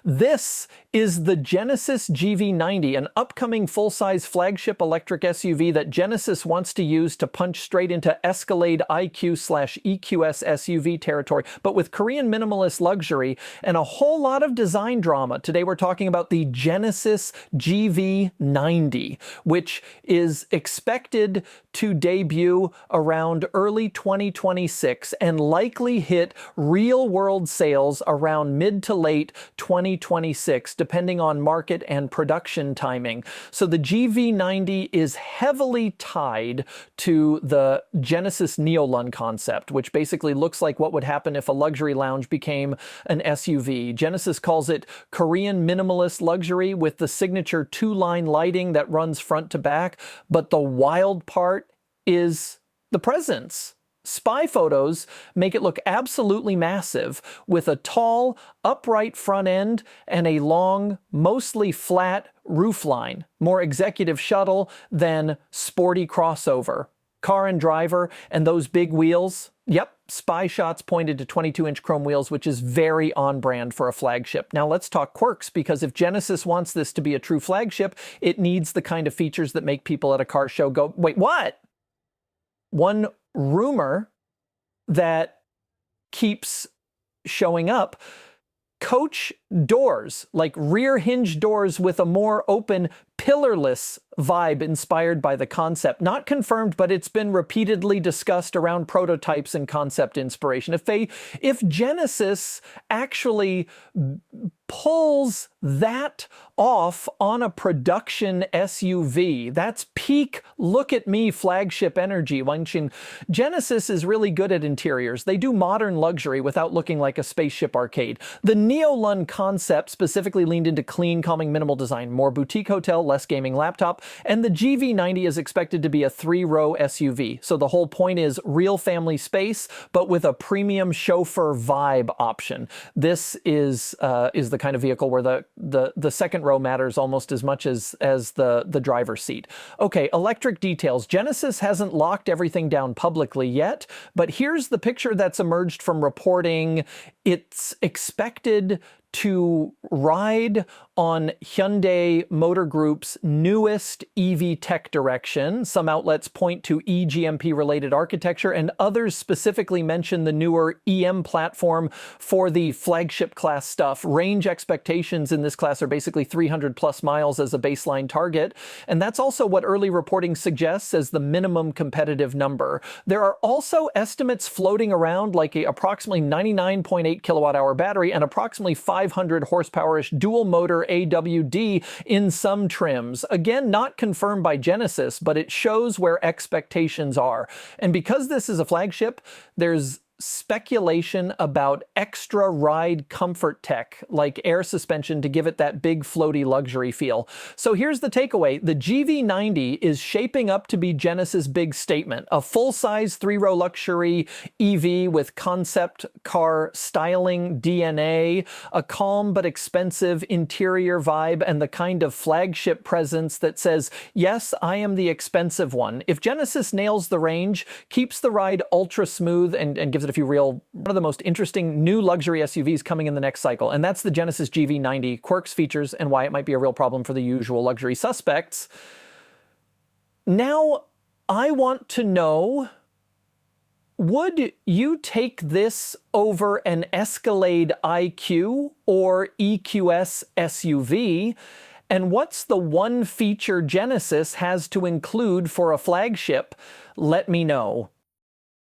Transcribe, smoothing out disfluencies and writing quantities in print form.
This is the Genesis GV90, an upcoming full-size flagship electric SUV that Genesis wants to use to punch straight into Escalade IQ/EQS SUV territory, but with Korean minimalist luxury and a whole lot of design drama. Today we're talking about the Genesis GV90, which is expected to debut around early 2026 and likely hit real-world sales around mid to late 2026, depending on market and production timing. So the GV90 is heavily tied to the Genesis Neolun concept, which basically looks like what would happen if a luxury lounge became an SUV. Genesis calls it Korean minimalist luxury with the signature two-line lighting that runs front to back, but the wild part is the presence. Spy photos make it look absolutely massive, with a tall, upright front end and a long, mostly flat roofline. More executive shuttle than sporty crossover. Car and driver and those big wheels. Yep, spy shots pointed to 22-inch chrome wheels, which is very on brand for a flagship. Now let's talk quirks, because if Genesis wants this to be a true flagship, it needs the kind of features that make people at a car show go, wait, what? One rumor that keeps showing up: coach doors, like rear hinge doors with a more open, pillarless vibe inspired by the concept. Not confirmed, but it's been repeatedly discussed around prototypes and concept inspiration. If Genesis actually pulls that off on a production SUV, that's peak look at me flagship energy. Genesis is really good at interiors. They do modern luxury without looking like a spaceship arcade. The Neolun concept specifically leaned into clean, calming, minimal design, more boutique hotel, less gaming laptop, and the GV90 is expected to be a 3-row SUV. So the whole point is real family space, but with a premium chauffeur vibe option. This is the kind of vehicle where the second row matters almost as much as the driver's seat. Okay, electric details. Genesis hasn't locked everything down publicly yet, but here's the picture that's emerged from reporting. It's expected to ride on Hyundai Motor Group's newest EV tech direction. Some outlets point to eGMP-related architecture, and others specifically mention the newer EM platform for the flagship class stuff. Range expectations in this class are basically 300 plus miles as a baseline target, and that's also what early reporting suggests as the minimum competitive number. There are also estimates floating around like a approximately 99.8 kilowatt-hour battery and approximately 500 horsepower-ish dual motor AWD in some trims. Again, not confirmed by Genesis, but it shows where expectations are. And because this is a flagship, there's speculation about extra ride comfort tech like air suspension to give it that big floaty luxury feel. So here's the takeaway. The GV90 is shaping up to be Genesis' big statement, a full-size 3-row luxury EV with concept car styling DNA, a calm but expensive interior vibe, and the kind of flagship presence that says, yes, I am the expensive one. If Genesis nails the range, keeps the ride ultra smooth, and gives it a few one of the most interesting new luxury SUVs coming in the next cycle. And that's the Genesis GV90, quirks, features, and why it might be a real problem for the usual luxury suspects. Now, I want to know, would you take this over an Escalade IQ or EQS SUV? And what's the one feature Genesis has to include for a flagship? Let me know.